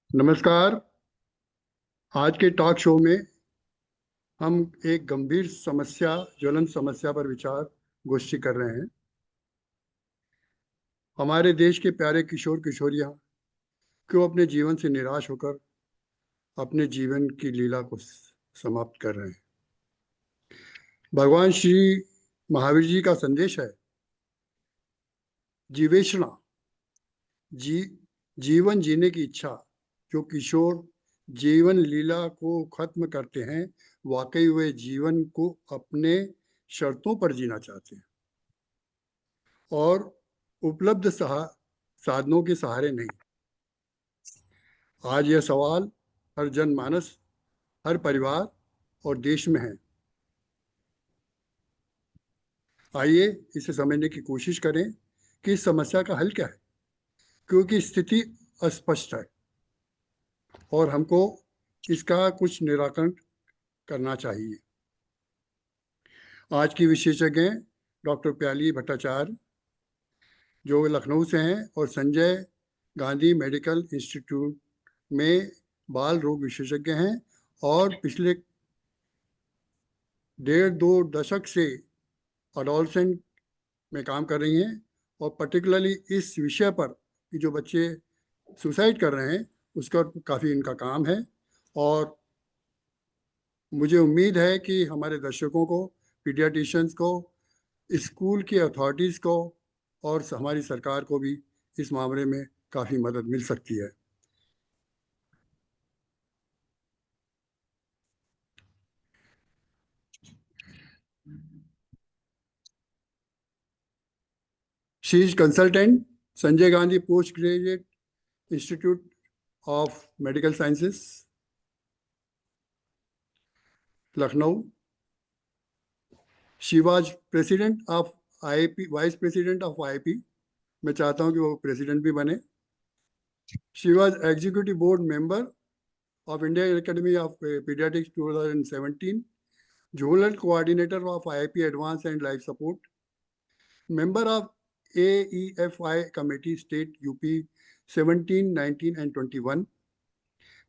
नमस्कार। आज के टॉक शो में हम एक गंभीर समस्या, ज्वलंत समस्या पर विचार गोष्ठी कर रहे हैं। हमारे देश के प्यारे किशोर किशोरियां क्यों अपने जीवन से निराश होकर अपने जीवन की लीला को समाप्त कर रहे हैं। भगवान श्री महावीर जी का संदेश है, जीवेषणा, जी जीवन जीने की इच्छा। जो किशोर जीवन लीला को खत्म करते हैं, वाकई वे जीवन को अपने शर्तों पर जीना चाहते हैं और उपलब्ध साधनों के सहारे नहीं। आज यह सवाल हर जनमानस, हर परिवार और देश में है। आइए इसे समझने की कोशिश करें कि इस समस्या का हल क्या है, क्योंकि स्थिति अस्पष्ट है और हमको इसका कुछ निराकरण करना चाहिए। आज की विशेषज्ञ डॉक्टर प्याली भट्टाचार्य, जो लखनऊ से हैं और संजय गांधी मेडिकल इंस्टीट्यूट में बाल रोग विशेषज्ञ हैं और पिछले 1.5-2 दशक से अडोलसेंट में काम कर रही हैं और पर्टिकुलरली इस विषय पर कि जो बच्चे सुसाइड कर रहे हैं उसका काफ़ी इनका काम है। और मुझे उम्मीद है कि हमारे दर्शकों को, पीडियाट्रिशियंस को, स्कूल की अथॉरिटीज़ को और हमारी सरकार को भी इस मामले में काफ़ी मदद मिल सकती है। She is consultant, Sanjay Gandhi post graduate institute of Medical Sciences, Lucknow. She was president of IIP, vice president of IIP. मैं चाहता हूं कि वो प्रेसिडेंट भी बने। She was executive board member of Indian Academy of Pediatrics 2017, Zonal coordinator of IIP Advanced and Life Support, member of AEFI Committee State UP 17, 19 and 21,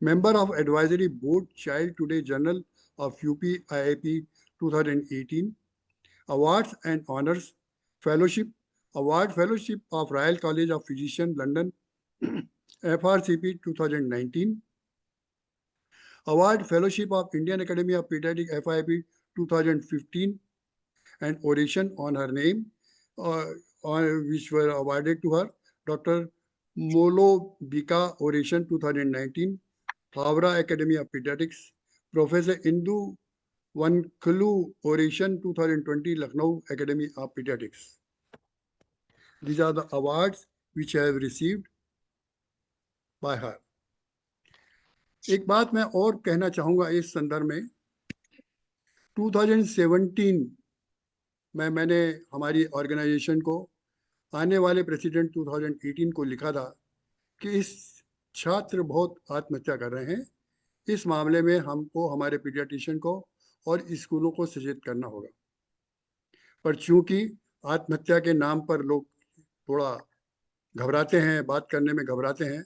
member of Advisory Board Child Today Journal of UP IIP 2018, Awards and Honors, Fellowship, Award Fellowship of Royal College of Physicians, London, FRCP 2019, Award Fellowship of Indian Academy of Pediatrics FIP 2015, and oration on her name, which were awarded to her, Dr. Molo Bika Oration 2019, Havra Academy of Pediatrics, Professor Indu Vankulu Oration 2020, Lucknow Academy of Pediatrics. These are the awards which I have received by her. एक बात मैं और कहना चाहूँगा इस संदर्भ में, 2017 में मैंने हमारी ऑर्गेनाइजेशन को आने वाले प्रेसिडेंट 2018 को लिखा था कि इस छात्र बहुत आत्महत्या कर रहे हैं। इस मामले में हमको, हमारे पीडियाट्रिशियन को और स्कूलों को सचेत करना होगा। पर चूंकि आत्महत्या के नाम पर लोग थोड़ा घबराते हैं, बात करने में घबराते हैं,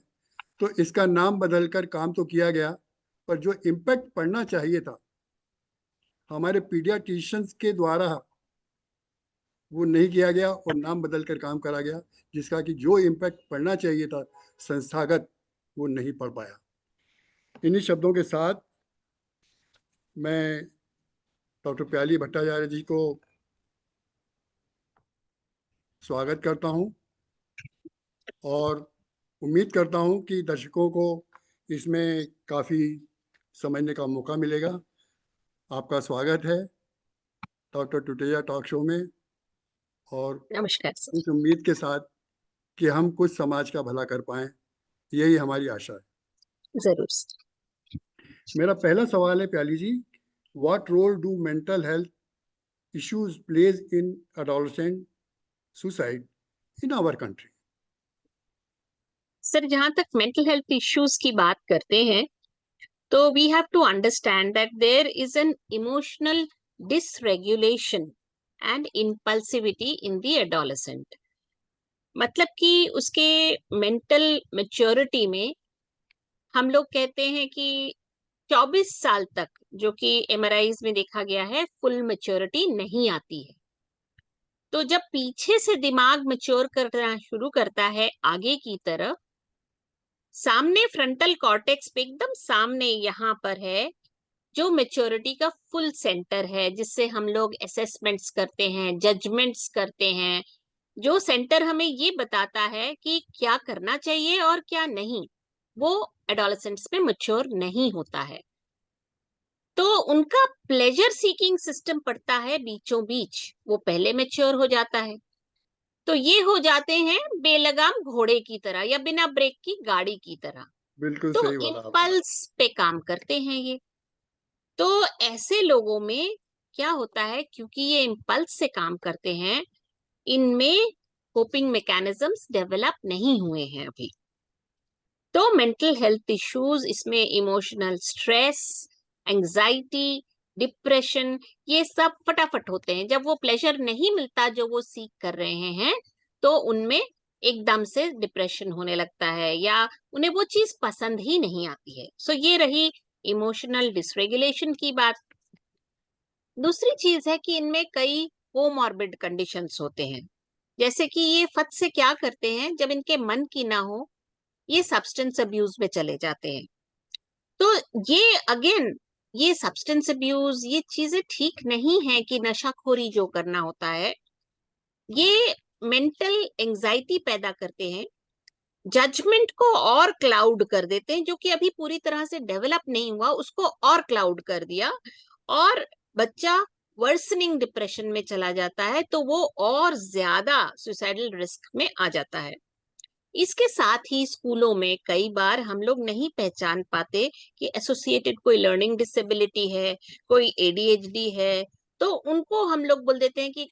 तो इसका नाम बदलकर काम तो किया गया, पर जो इम्पैक्ट पड़ना चाहिए था हमारे पीडियाट्रिशियंस के द्वारा वो नहीं किया गया और नाम बदलकर काम करा गया, जिसका कि जो इम्पैक्ट पड़ना चाहिए था संस्थागत, वो नहीं पड़ पाया। इन्हीं शब्दों के साथ मैं डॉक्टर प्याली भट्टाचार्य जी को स्वागत करता हूं और उम्मीद करता हूं कि दर्शकों को इसमें काफ़ी समझने का मौका मिलेगा। आपका स्वागत है डॉक्टर टुटेजा टॉक शो में, और नमस्कार सर। इस उम्मीद के साथ कि हम कुछ समाज का भला कर पाएं, यही हमारी आशा है। जरूर सर। मेरा पहला सवाल है Pyali ji, what role do mental health issues plays in adolescent suicide in our country? Sir, जहां तक मेंटल हेल्थ इश्यूज की बात करते हैं तो we have to understand that there is an emotional dysregulation and impulsivity in the adolescent. मतलब कि उसके मेंटल मैच्योरिटी में हम लोग कहते हैं कि 24 साल तक, जो कि एमआरआईज में देखा गया है, फुल मैच्योरिटी नहीं आती है। तो जब पीछे से दिमाग मैच्योर करना शुरू करता है आगे की तरफ, सामने फ्रंटल कॉर्टेक्स पे एकदम सामने यहाँ पर है जो मैच्योरिटी का फुल सेंटर है, जिससे हम लोग असेसमेंट्स करते हैं, जजमेंट्स करते हैं, जो सेंटर हमें ये बताता है कि क्या करना चाहिए और क्या नहीं, वो एडोलेसेंट्स में मैच्योर नहीं होता है। तो उनका प्लेजर सीकिंग सिस्टम पड़ता है बीचों बीच, वो पहले मैच्योर हो जाता है। तो ये हो जाते हैं बेलगाम घोड़े की तरह या बिना ब्रेक की गाड़ी की तरह। बिल्कुल तो सही बोला आपने। इम्पल्स पे काम करते हैं ये। तो ऐसे लोगों में क्या होता है, क्योंकि ये इम्पल्स से काम करते हैं, इनमें कोपिंग मैकेनिज्म्स डेवलप नहीं हुए हैं अभी। तो मेंटल हेल्थ इश्यूज, इसमें इमोशनल स्ट्रेस, एंजाइटी, डिप्रेशन, ये सब फटाफट होते हैं। जब वो प्लेजर नहीं मिलता जो वो सीख कर रहे हैं, तो उनमें एकदम से डिप्रेशन होने लगता है या उन्हें वो चीज पसंद ही नहीं आती है। सो ये रही इमोशनल डिसरेगुलेशन की बात। दूसरी चीज है कि इनमें कई कोमॉर्बिड कंडीशंस होते हैं, जैसे कि ये फट से क्या करते हैं, जब इनके मन की ना हो, ये सब्सटेंस अब्यूज में चले जाते हैं। तो ये अगेन, ये सब्सटेंस अब्यूज, ये चीजें ठीक नहीं है कि नशाखोरी जो करना होता है, ये मेंटल एंजाइटी पैदा करते हैं, जजमेंट को और क्लाउड कर देते हैं, जो कि अभी पूरी तरह से डेवलप नहीं हुआ, उसको और क्लाउड कर दिया, और बच्चा वर्सनिंग डिप्रेशन में चला जाता है, तो वो और ज्यादा सुसाइडल रिस्क में आ जाता है। इसके साथ ही स्कूलों में कई बार हम लोग नहीं पहचान पाते कि एसोसिएटेड कोई लर्निंग डिसेबिलिटी है, कोई एडीएचडी है, तो उनको हम लोग बोल देते हैं कि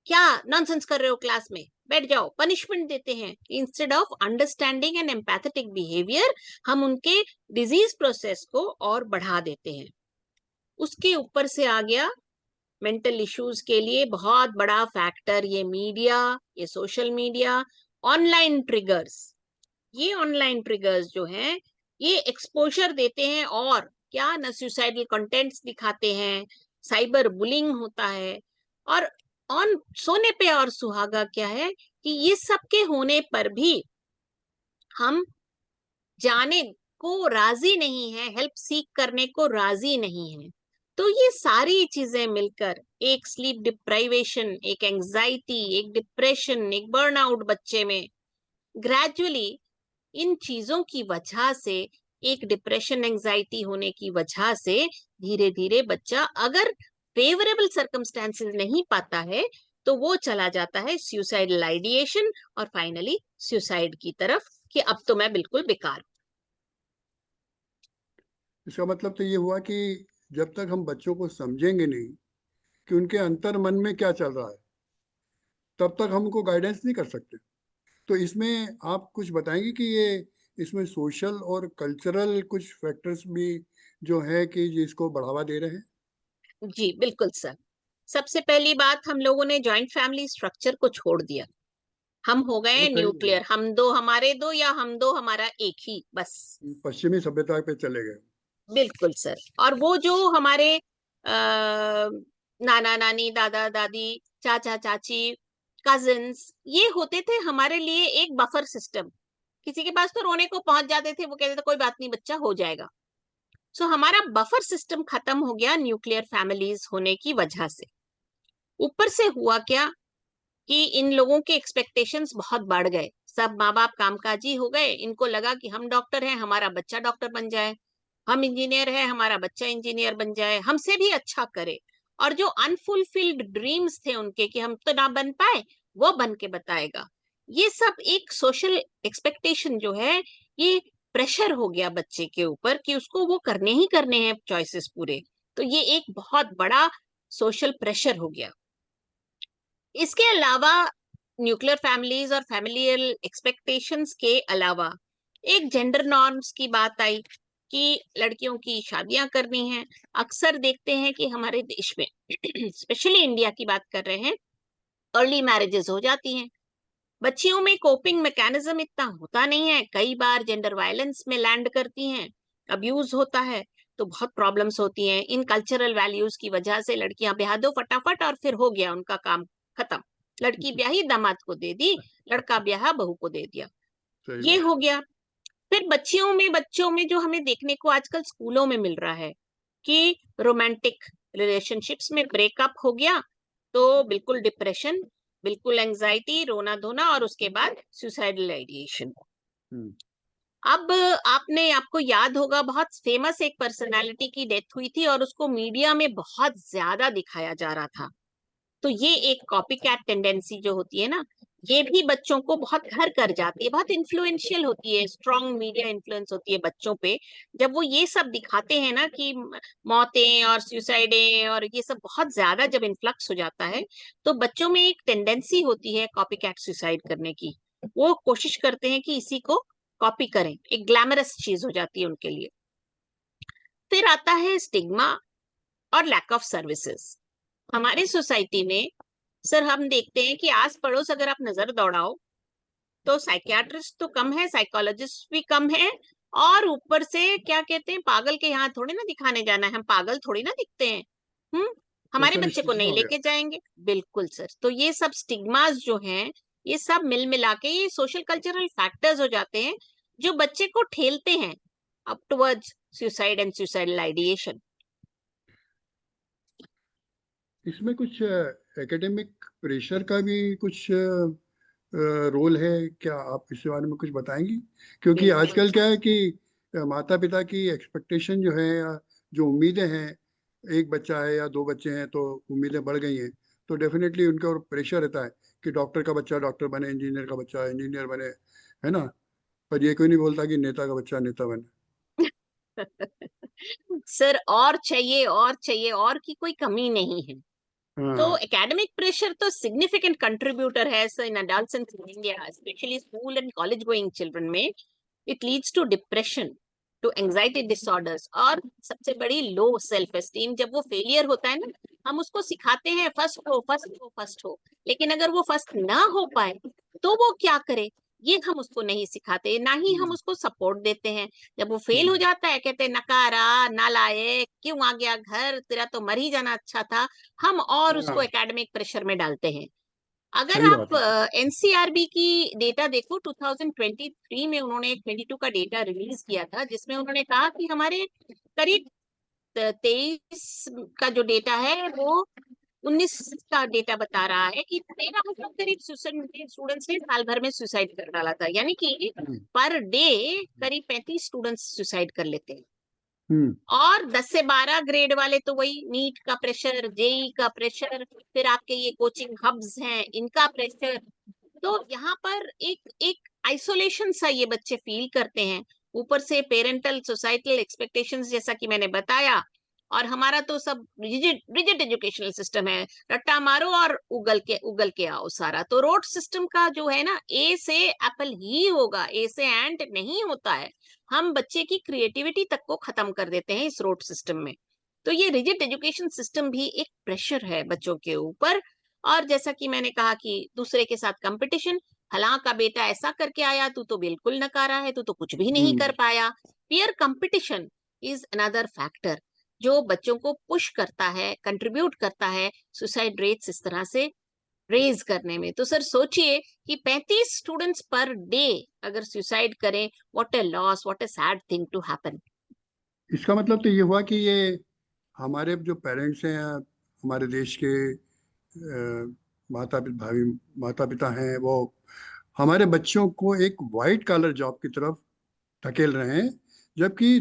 क्या नॉनसेंस कर रहे हो, क्लास में बैठ जाओ, पनिशमेंट देते हैं। Instead of understanding and empathetic behaviour, हम उनके डिजीज प्रोसेस को और बढ़ा देते हैं। उसके ऊपर से आ गया मेंटल इश्यूज के लिए बहुत बड़ा फैक्टर ये मीडिया, ये सोशल मीडिया, ऑनलाइन ट्रिगर्स। ये ऑनलाइन ट्रिगर्स जो हैं, ये एक्सपोजर देते हैं, और क्या न सुसाइडल कंटेंट्स दिखाते हैं, साइबर बुलिंग होता है, और ऑन सोने पे और सुहागा क्या है कि ये सब के होने पर भी हम जाने को राजी नहीं है, हेल्प सीख करने को राजी नहीं है। तो ये सारी चीजें मिलकर एक स्लीप डिप्राइवेशन, एक एंजाइटी, एक डिप्रेशन, एक बर्नआउट बच्चे में ग्रेजुअली, इन चीजों की वजह से, एक डिप्रेशन एंजाइटी होने की वजह से, धीरे धीरे बच्चा अगर फेवरेबल सर्कमस्टेंसेस नहीं पाता है, तो वो चला जाता है सुसाइडल आइडिएशन और फाइनली सुसाइड की तरफ कि अब तो मैं बिल्कुल बेकार। इसका मतलब तो ये हुआ कि जब तक हम बच्चों को समझेंगे नहीं कि उनके अंतर मन में क्या चल रहा है, तब तक हम उनको गाइडेंस नहीं कर सकते। तो इसमें आप कुछ बताएंगे कि ये इसमें सोशल और कल्चरल कुछ फैक्टर्स भी जो है कि जिसको बढ़ावा दे रहे हैं? जी बिल्कुल सर। सबसे पहली बात, हम लोगों ने जॉइंट फैमिली स्ट्रक्चर को छोड़ दिया। हम हो वो गए सही है। न्यूक्लियर, हम दो हमारे दो या हम दो हमारा एक ही, बस। पश्चिमी सभ्यता पे चले गए। बिल्कुल सर। और वो जो हमारे नाना नानी, दादा दादी, चाचा चाची, कजिन्स, ये होते थे हमारे लिए एक बफर सिस्टम। किसी के पास तो रोने को पहुंच जाते थे, वो कहते थे कोई बात नहीं बच्चा हो जाएगा। सो हमारा बफर सिस्टम खत्म हो गया न्यूक्लियर फैमिलीज होने की वजह से। ऊपर से हुआ क्या कि इन लोगों के एक्सपेक्टेशंस बहुत बढ़ गए। सब माँ बाप कामकाजी हो गए, इनको लगा कि हम डॉक्टर हैं, हमारा बच्चा डॉक्टर बन जाए, हम इंजीनियर है, हमारा बच्चा इंजीनियर बन जाए, हमसे भी अच्छा करे। और जो अनफुलफिल्ड ड्रीम्स थे उनके कि हम तो ना बन पाए, वो बन के बताएगा। ये सब एक सोशल एक्सपेक्टेशन जो है, ये प्रेशर हो गया बच्चे के ऊपर कि उसको वो करने ही करने हैं चॉइसेस पूरे। तो ये एक बहुत बड़ा सोशल प्रेशर हो गया। इसके अलावा न्यूक्लियर फैमिलीज और फैमिलियल एक्सपेक्टेशंस के अलावा एक जेंडर नॉर्म्स की बात आई कि लड़कियों की शादियां करनी है। अक्सर देखते हैं कि हमारे देश में स्पेशली इंडिया की बात कर रहे हैं, अर्ली मैरिजेस हो जाती हैं। बच्चियों में कोपिंग मैकेनिज्म इतना होता नहीं है, कई बार जेंडर वायलेंस में लैंड करती हैं, अब्यूज होता है, तो बहुत प्रॉब्लम्स होती हैं। इन कल्चरल वैल्यूज की वजह से लड़कियां ब्याह दो फटाफट और फिर हो गया उनका काम खत्म। लड़की ब्याही दामाद को दे दी, लड़का ब्याह बहू को दे दिया, सही ये बात। हो गया। फिर बच्चों में जो हमें देखने को आजकल स्कूलों में मिल रहा है कि रोमांटिक रिलेशनशिप्स में ब्रेकअप हो गया तो बिल्कुल डिप्रेशन, बिल्कुल एंजाइटी, रोना धोना और उसके बाद सुसाइडल आइडिएशन। हम्म, अब आपको याद होगा, बहुत फेमस एक पर्सनालिटी की डेथ हुई थी और उसको मीडिया में बहुत ज्यादा दिखाया जा रहा था। तो ये एक कॉपी कैट टेंडेंसी जो होती है ना, ये भी बच्चों को बहुत घर कर जाती है, बहुत इन्फ्लुएंशियल होती है, स्ट्रॉन्ग मीडिया इन्फ्लुएंस होती है बच्चों पे। जब वो ये सब दिखाते हैं ना कि मौतें और सुसाइडें और ये सब बहुत ज्यादा जब इन्फ्लक्स हो जाता है, तो बच्चों में एक टेंडेंसी होती है कॉपी कैट सुसाइड करने की। वो कोशिश करते हैं कि इसी को कॉपी करें, एक ग्लैमरस चीज हो जाती है उनके लिए। फिर आता है स्टिग्मा और लैक ऑफ सर्विसेज। हमारे सोसाइटी में सर हम देखते हैं कि आस पड़ोस अगर आप नजर दौड़ाओ तो साइकियाट्रिस्ट तो कम है, साइकोलॉजिस्ट भी कम है, और ऊपर से क्या कहते हैं, पागल के यहाँ थोड़ी ना दिखाने जाना है, हम पागल थोड़ी ना दिखते हैं। हम्म, हमारे सोशल बच्चे को स्टिग्मा नहीं हो गया। लेके जाएंगे। बिल्कुल सर, तो ये सब स्टिग्मास जो हैं, ये सब मिल मिला के ये सोशल कल्चरल फैक्टर्स हो जाते हैं जो बच्चे को ठेलते हैं up towards suicide and suicidal ideation. इसमें कुछ एकेडमिक प्रेशर का भी कुछ रोल है क्या? आप इसके बारे में कुछ बताएंगी? क्योंकि बिल्कुल आजकल क्या है कि माता पिता की एक्सपेक्टेशन जो है, या जो उम्मीदें हैं, एक बच्चा है या दो बच्चे हैं तो उम्मीदें बढ़ गई हैं, तो डेफिनेटली उनके ऊपर प्रेशर रहता है कि डॉक्टर का बच्चा डॉक्टर बने, इंजीनियर का बच्चा इंजीनियर बने, है ना? पर ये कोई नहीं बोलता कि नेता का बच्चा नेता बने। सर और चाहिए और चाहिए, और की कोई कमी नहीं है। तो हाँ। एकेडमिक प्रेशर तो सिग्निफिकेंट कंट्रीब्यूटर है sir in adults in India, specially school and college going children में। It leads to depression, to anxiety disorders और सबसे बड़ी लो सेल्फ एस्टीम। जब वो फेलियर होता है ना, हम उसको सिखाते हैं फर्स्ट हो फर्स्ट हो फर्स्ट हो, लेकिन अगर वो फर्स्ट ना हो पाए तो वो क्या करे, ये हम उसको नहीं सिखाते, ना ही हम हम्म, उसको सपोर्ट देते हैं। जब वो फेल हो हम्म, जाता है, कहते हैं नकारा, नालायक, क्यों आ गया घर, तेरा तो मर ही जाना अच्छा था। हम और उसको हाँ, एकेडमिक प्रेशर में डालते हैं। अगर सही बात आप है। एनसीआरबी की डेटा देखो, 2023 में उन्होंने 22 का डेटा रिलीज किया था, जिसमें उन्होंने कहा कि हमारे करीब 23 का जो डेटा है वो 19 का डेटा बता रहा है कि 13,000 करीब स्टूडेंट्स ने साल भर में सुसाइड कर डाला था, यानी कि हम्म, पर डे करीब 35 स्टूडेंट्स सुसाइड कर लेते हैं। हम्म, और 10 से 12 ग्रेड वाले तो वही नीट का प्रेशर, जेई का प्रेशर, फिर आपके ये कोचिंग हब्स हैं इनका प्रेशर। तो यहाँ पर एक एक आइसोलेशन सा ये बच्चे फील करते हैं। ऊपर से पेरेंटल सोसाइटल एक्सपेक्टेशंस जैसा कि मैंने बताया, और हमारा तो सब रिजिड रिजिड एजुकेशनल सिस्टम है, रट्टा मारो और उगल के आओ सारा। तो रोड सिस्टम का जो है ना, ए से एप्पल ही होगा, ए से एंट नहीं होता है। हम बच्चे की क्रिएटिविटी तक को खत्म कर देते हैं इस रोड सिस्टम में। तो ये रिजिड एजुकेशन सिस्टम भी एक प्रेशर है बच्चों के ऊपर। और जैसा कि मैंने कहा कि दूसरे के साथ कंपटीशन, फलां का बेटा ऐसा करके आया, तू तो बिल्कुल नकारा है, तू तो कुछ भी नहीं कर हम्म। पाया। Peer competition is another factor जो बच्चों को पुश करता है, कंट्रीब्यूट करता है सुसाइड रेट्स इस तरह से रेज करने में। तो सर सोचिए कि 35 स्टूडेंट्स पर डे अगर सुसाइड करें, what a loss, what a sad thing to happen. इसका मतलब तो ये हुआ कि ये हमारे जो पेरेंट्स हैं, हमारे देश के भावी माता पिता हैं, वो हमारे बच्चों को एक वाइट कॉलर जॉब की तरफ धकेल रहे हैं, जबकि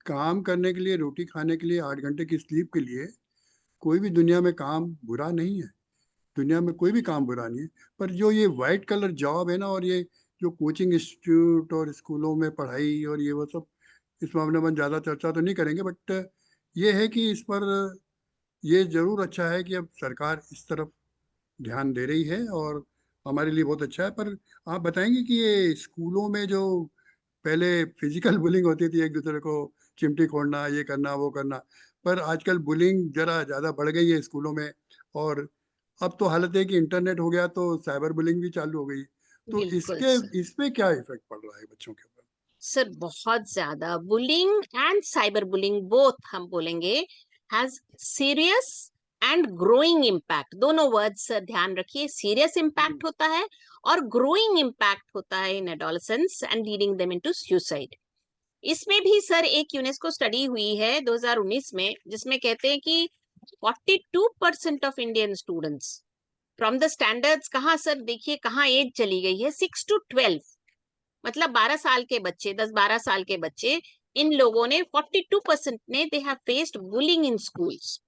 काम करने के लिए, रोटी खाने के लिए, 8 घंटे की स्लीप के लिए कोई भी दुनिया में काम बुरा नहीं है। दुनिया में कोई भी काम बुरा नहीं है। पर जो ये वाइट कलर जॉब है ना, और ये जो कोचिंग इंस्टीट्यूट और स्कूलों में पढ़ाई और ये वो सब, इस मामले में ज़्यादा चर्चा तो नहीं करेंगे, बट ये है कि इस पर ये जरूर अच्छा है कि अब सरकार इस तरफ ध्यान दे रही है, और हमारे लिए बहुत अच्छा है। पर आप बताएंगे कि ये स्कूलों में जो पहले फिजिकल बुलिंग होती थी, एक दूसरे को चिमटी फोड़ना, ये करना वो करना, पर आजकल बुलिंग जरा ज़्यादा बढ़ गई है स्कूलों में। और अब तो हालत है कि इंटरनेट हो गया तो साइबर बुलिंग भी चालू हो गई। तो बिल्कुल इसके इसमें क्या इफेक्ट पड़ रहा है बच्चों के ऊपर? सर, बहुत ज्यादा bullying and cyber bullying both हम बोलेंगे has serious and growing impact. दोनों वर्ड सर ध्यान रखिए, सीरियस इम्पैक्ट होता है और ग्रोइंग इम्पैक्ट होता है in adolescence and leading them into suicide. इसमें भी सर एक यूनेस्को स्टडी हुई है 2019 में, जिसमें कहते हैं कि 42% of Indian students from the standards, कहाँ सर देखिए कहाँ एज चली गई है, 6 to 12, मतलब 12 साल के बच्चे, 10-12 साल के बच्चे, इन लोगों ने 42% ने they have faced bullying in schools.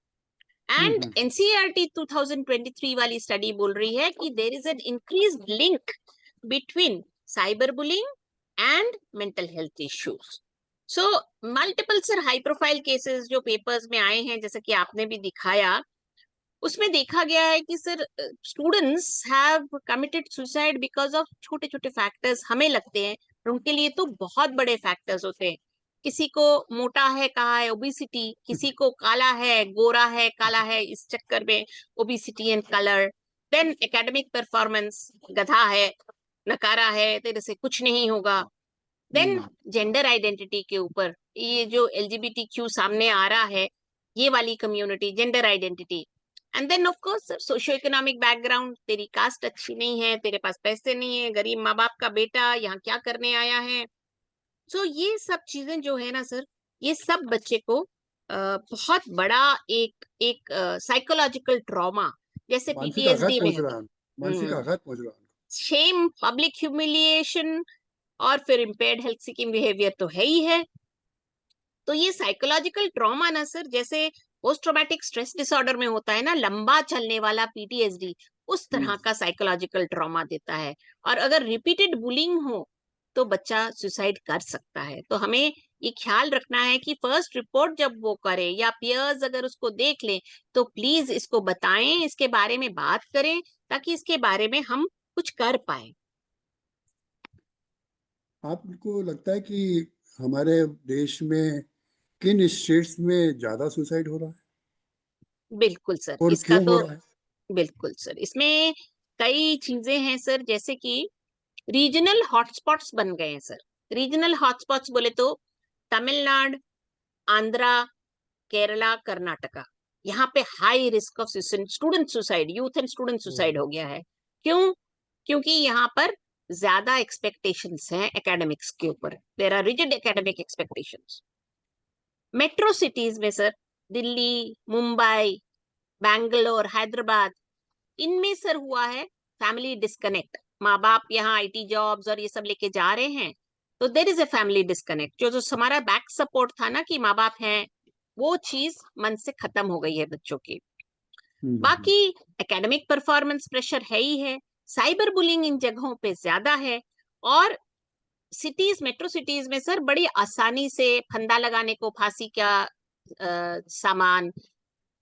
And NCERT 2023 वाली स्टडी बोल रही है कि there is an increased link between cyber bullying and mental health issues. So multiple sir high profile cases जो पेपर्स में आए हैं, जैसे कि आपने भी दिखाया, उसमें देखा गया है कि sir students have committed suicide because of छोटे छोटे फैक्टर्स हमें लगते हैं, पर उनके लिए तो बहुत बड़े फैक्टर्स होते हैं। किसी को मोटा है कहा है, ओबिसिटी, किसी को काला है, गोरा है, काला है, इस चक्कर में obesity and colour. Then academic performance, गधा है, नकारा है, तेरे से कुछ नहीं होगा। देन जेंडर आइडेंटिटी के ऊपर, ये जो LGBTQ सामने आ रहा है, ये वाली community, gender identity. And then of course socio economic background, तेरी कास्ट अच्छी नहीं है, तेरे पास पैसे नहीं है, गरीब माँ बाप का बेटा यहाँ क्या करने आया है। सो ये सब चीजें जो है ना सर, ये सब बच्चे को बहुत बड़ा एक एक साइकोलॉजिकल ट्रॉमा, जैसे मानसिक आघात PTSD में पहुंच रहा है, मानसिक आघात पहुंच रहा है। शेम, पब्लिक ह्यूमिलिएशन, और फिर इम्पेयर्ड हेल्थ सीकिंग बिहेवियर तो है ही है। तो ये साइकोलॉजिकल ट्रॉमा ना सर, जैसे पोस्ट ट्रॉमेटिक स्ट्रेस डिसऑर्डर में होता है ना, लंबा चलने वाला PTSD, उस तरह का साइकोलॉजिकल ट्रॉमा देता है। और अगर रिपीटेड बुलिंग हो तो बच्चा सुसाइड कर सकता है। तो हमें ये ख्याल रखना है कि फर्स्ट रिपोर्ट जब वो करे या पियर्स अगर उसको देख लें, तो प्लीज इसको बताएं, इसके बारे में बात करें, ताकि इसके बारे में हम कुछ कर पाए। आपको लगता है कि हमारे देश में किन स्टेट्स में ज्यादा सुसाइड हो रहा है बिल्कुल सर, और इसका क्यों हो तो रहा है? बिल्कुल सर, इसमें कई चीजें हैं सर, जैसे कि रीजनल हॉटस्पॉट्स बन गए हैं सर। रीजनल हॉटस्पॉट्स बोले तो तमिलनाडु, आंध्रा, केरला, कर्नाटका, यहाँ पे high risk of student suicide, youth and student suicide हो गया है। क्यों? क्योंकि यहाँ पर ज्यादा एक्सपेक्टेशंस हैं एकेडमिक्स के ऊपर, there are rigid academic expectations. Metro cities में सर, दिल्ली, मुंबई, बैंगलोर, हैदराबाद, इनमें सर हुआ है फैमिली डिस्कनेक्ट। माँ बाप यहाँ IT जॉब्स और ये सब लेके जा रहे हैं, तो there is a family disconnect. जो जो हमारा बैक सपोर्ट था ना कि माँ बाप हैं, वो चीज मन से खत्म हो गई है बच्चों की। बाकी एकेडमिक परफॉर्मेंस प्रेशर है ही है, साइबर बुलिंग इन जगहों पे ज्यादा है। और सिटीज, मेट्रो सिटीज में सर बड़ी आसानी से फंदा लगाने को, फांसी का सामान,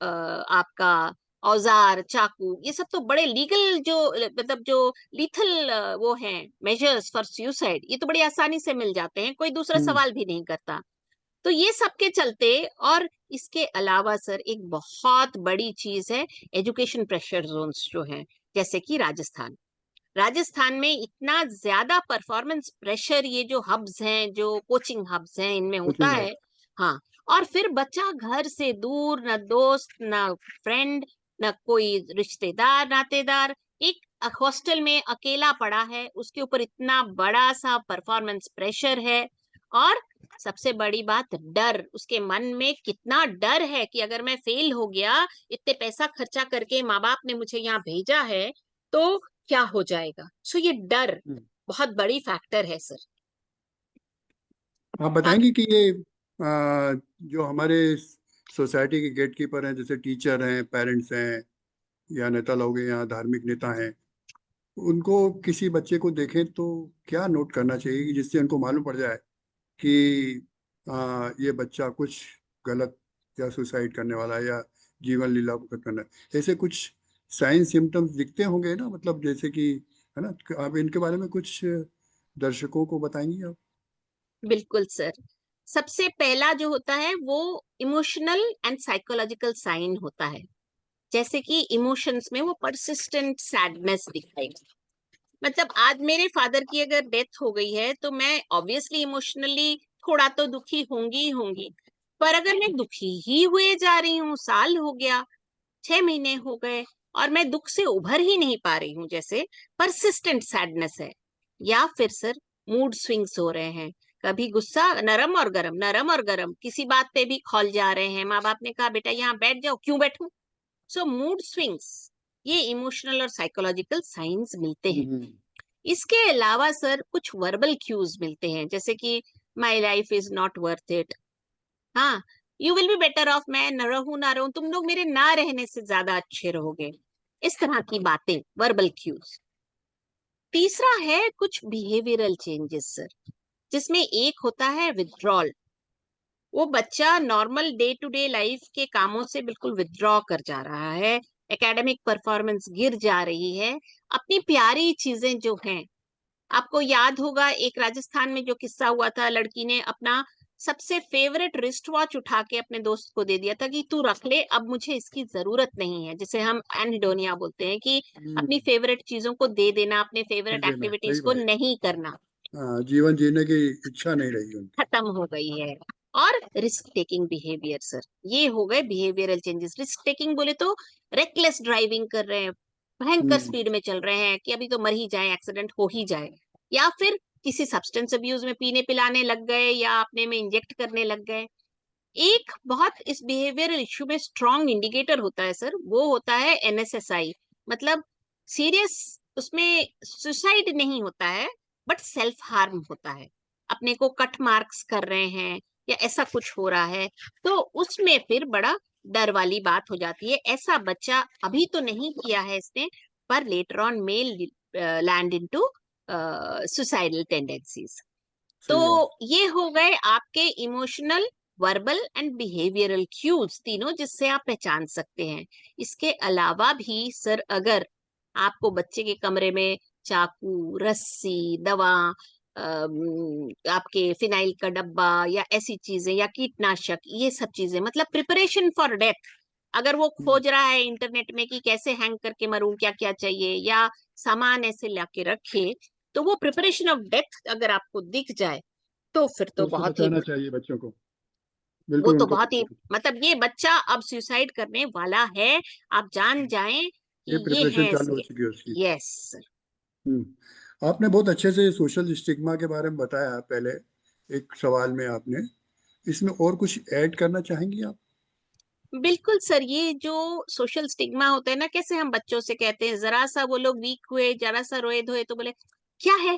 आपका औजार, चाकू, ये सब तो बड़े लीगल, जो मतलब जो लीथल वो हैं मेजर्स फॉर सुसाइड, ये तो बड़ी आसानी से मिल जाते हैं, कोई दूसरा सवाल भी नहीं करता। तो ये सबके चलते, और इसके अलावा सर एक बहुत बड़ी चीज है एजुकेशन प्रेशर जोन्स जो हैं, जैसे कि राजस्थान। राजस्थान में इतना ज्यादा परफॉर्मेंस प्रेशर, ये जो हब्स हैं, जो कोचिंग हब्स हैं, इनमें होता कोचिंग है। हाँ, और फिर बच्चा घर से दूर, न दोस्त, न फ्रेंड, न कोई रिश्तेदार नातेदार, एक हॉस्टल में अकेला पड़ा है, उसके ऊपर इतना बड़ा सा परफॉर्मेंस प्रेशर है। और सबसे बड़ी बात, डर, उसके मन में कितना डर है कि अगर मैं फेल हो गया, इतने पैसा खर्चा करके माँ बाप ने मुझे यहाँ भेजा है, तो क्या हो जाएगा। सो ये डर बहुत बड़ी फैक्टर है सर। आप बताएंगे कि ये जो हमारे सोसाइटी के गेट कीपर हैं, जैसे टीचर हैं, पेरेंट्स हैं, या नेता लोग हैं, या धार्मिक नेता हैं, उनको किसी बच्चे को देखें तो क्या नोट करना चाहिए कि जिससे उनको मालूम पड़ जाए कि ये बच्चा कुछ गलत या सुसाइड करने वाला है या जीवन लीला को खत्म करना है? ऐसे कुछ साइन सिम्टम्स दिखते होंगे ना, मतलब जैसे कि, है ना? आप इनके बारे में कुछ दर्शकों को बताएंगी आप? बिल्कुल सर, सबसे पहला जो होता है वो इमोशनल एंड साइकोलॉजिकल साइन होता है। जैसे कि इमोशंस में वो परसिस्टेंट सैडनेस दिखाएगा, मतलब आज मेरे फादर की अगर डेथ हो गई है तो मैं ऑब्वियसली इमोशनली थोड़ा तो दुखी होंगी ही होंगी, पर अगर मैं दुखी ही हुए जा रही हूँ, साल हो गया, 6 महीने हो गए और मैं दुख से उभर ही नहीं पा रही हूँ, जैसे परसिस्टेंट सैडनेस है, या फिर सर मूड स्विंग्स हो रहे हैं, कभी गुस्सा नरम और गरम, नरम और गरम, किसी बात पे भी खौल जा रहे हैं, माँ बाप ने कहा बेटा यहाँ बैठ जाओ, क्यों बैठूं? सो मूड स्विंग्स, ये इमोशनल और साइकोलॉजिकल साइंस मिलते हैं। हम्म, इसके अलावा सर कुछ वर्बल क्यूज मिलते हैं, जैसे कि my life is not worth it, हाँ, you will be better off, मैं न रहूं ना रहूं, तुम लोग मेरे ना रहने से ज्यादा अच्छे रहोगे, इस तरह की बातें, वर्बल क्यूज। तीसरा है कुछ बिहेवियरल चेंजेस सर, जिसमें एक होता है विथड्रॉल, वो बच्चा normal day to day life के कामों से बिल्कुल विथड्रॉ कर जा रहा है, एकेडमिक परफॉर्मेंस गिर जा रही है, अपनी प्यारी चीजें जो हैं, आपको याद होगा एक राजस्थान में जो किस्सा हुआ था, लड़की ने अपना सबसे फेवरेट रिस्ट वॉच उठा के अपने दोस्त को दे दिया था कि तू रख ले, अब मुझे इसकी जरूरत नहीं है, जिसे हम एनहिडोनिया बोलते हैं कि अपनी फेवरेट चीजों को दे देना, अपने कर फेवरेट देना, एक्टिविटीज सही को बात। नहीं करना, हाँ, जीवन जीने की इच्छा नहीं रही उनकी। खत्म हो गई है। और रिस्क टेकिंग बिहेवियर सर, ये हो गए बिहेवियरल चेंजेस। रिस्क टेकिंग बोले तो रेकलेस ड्राइविंग कर रहे हैं, भयंकर हम्म, स्पीड में चल रहे हैं कि अभी तो मर ही जाए, एक्सीडेंट हो ही जाए, या फिर किसी सब्सटेंस अब्यूज में पीने पिलाने लग गए या अपने में इंजेक्ट करने लग गए। एक बहुत इस बिहेवियरल इश्यू में स्ट्रॉन्ग इंडिकेटर होता है सर, वो होता है एनएसएसआई, मतलब सीरियस, उसमें सुसाइड नहीं होता है बट सेल्फ हार्म होता है, अपने को कट मार्क्स कर रहे हैं या ऐसा कुछ हो रहा है, तो उसमें फिर बड़ा डर वाली बात हो जाती है। ऐसा बच्चा अभी तो नहीं किया है इसने, पर later on may land into suicidal tendencies. तो सही बात। ये हो गए आपके emotional, verbal and behavioural cues, तीनों जिससे आप पहचान सकते हैं। इसके अलावा भी सर अगर आपको बच्चे के कमरे में चाकू, रस्सी, दवा, आपके फिनाइल का डब्बा या ऐसी चीजें या कीटनाशक, ये सब चीजें मतलब प्रिपरेशन फॉर डेथ, अगर वो हम्म, खोज रहा है इंटरनेट में कि कैसे हैंग करके मरूं, क्या क्या चाहिए, या सामान ऐसे लाके रखे, तो वो प्रिपरेशन ऑफ डेथ अगर आपको दिख जाए तो फिर तो तो उससे बहुत ही, बचाना चाहिए बच्चों को, वो बिल्कुल तो उनको बहुत ही, बचाना। मतलब ये बच्चा अब सुसाइड करने वाला है, आप जान जाएं ये कि ये प्रिपरेशन है चालू हो इसके। चुकी है उसकी। यस। आपने बहुत अच्छे से सोशल स्टिग्मा के बारे में बताया पहले एक सवाल में आपने, इसमें और कुछ ऐड करना चाहेंगी आप? बिल्कुल सर, ये जो सोशल स्टिग्मा होता है ना, कैसे हम बच्चों से कहते हैं, जरा सा वो लोग वीक हुए, जरा सा रोए धोए तो बोले क्या है,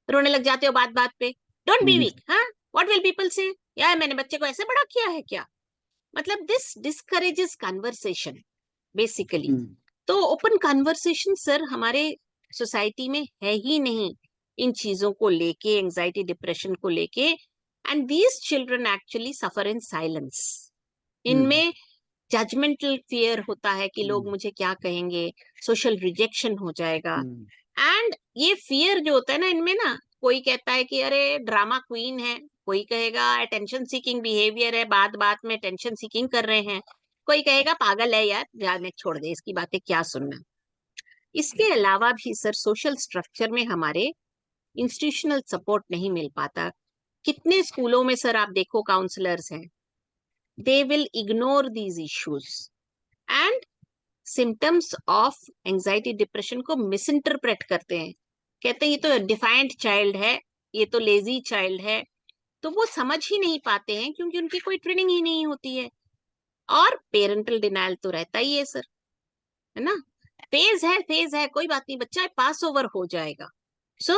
रोने लग जाते हो बात बात पे, डोंट बी हम्म, वीक, हाँ, व्हाट विल पीपल से, यार मैंने बच्चे को ऐसे बड़ा किया है क्या, मतलब दिस डिस्करेजेस कन्वर्सेशन बेसिकली। हम्म, तो ओपन कन्वर्सेशन सर हमारे सोसाइटी में है ही नहीं इन चीजों को लेके, एंजाइटी डिप्रेशन को लेके, and these children actually suffer in silence. Hmm, इनमें जजमेंटल फियर होता है कि लोग हम्म, मुझे क्या कहेंगे, सोशल रिजेक्शन हो जाएगा, हम्म, एंड ये फियर जो होता है ना इनमें ना, कोई कहता है कि अरे ड्रामा क्वीन है, कोई कहेगा अटेंशन सीकिंग बिहेवियर है, बात बात में टेंशन सीकिंग कर रहे हैं, कोई कहेगा पागल है यार, जाने छोड़ दे इसकी बातें क्या सुनना। इसके अलावा भी सर सोशल स्ट्रक्चर में हमारे इंस्टीट्यूशनल सपोर्ट नहीं मिल पाता। कितने स्कूलों में सर आप देखो काउंसलर्स हैं, they will ignore these issues and symptoms of anxiety depression को मिस इंटरप्रेट करते हैं, कहते हैं ये तो डिफाइंट चाइल्ड है, ये तो लेजी चाइल्ड है, तो वो समझ ही नहीं पाते हैं क्योंकि उनकी कोई ट्रेनिंग ही नहीं होती है। और पेरेंटल डिनायल तो रहता ही है सर, है ना, फेज है, कोई बात नहीं, बच्चा पास ओवर हो जाएगा। सो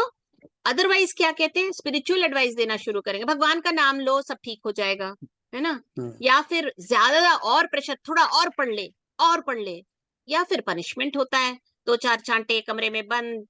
अदरवाइज क्या कहते हैं, स्पिरिचुअल एडवाइस देना शुरू करेंगे, भगवान का नाम लो सब ठीक हो जाएगा, है ना, हाँ, या फिर ज्यादा और प्रेशर, थोड़ा और पढ़ ले, और पढ़ ले, या फिर पनिशमेंट होता है, दो चार चांटे कमरे में बंद,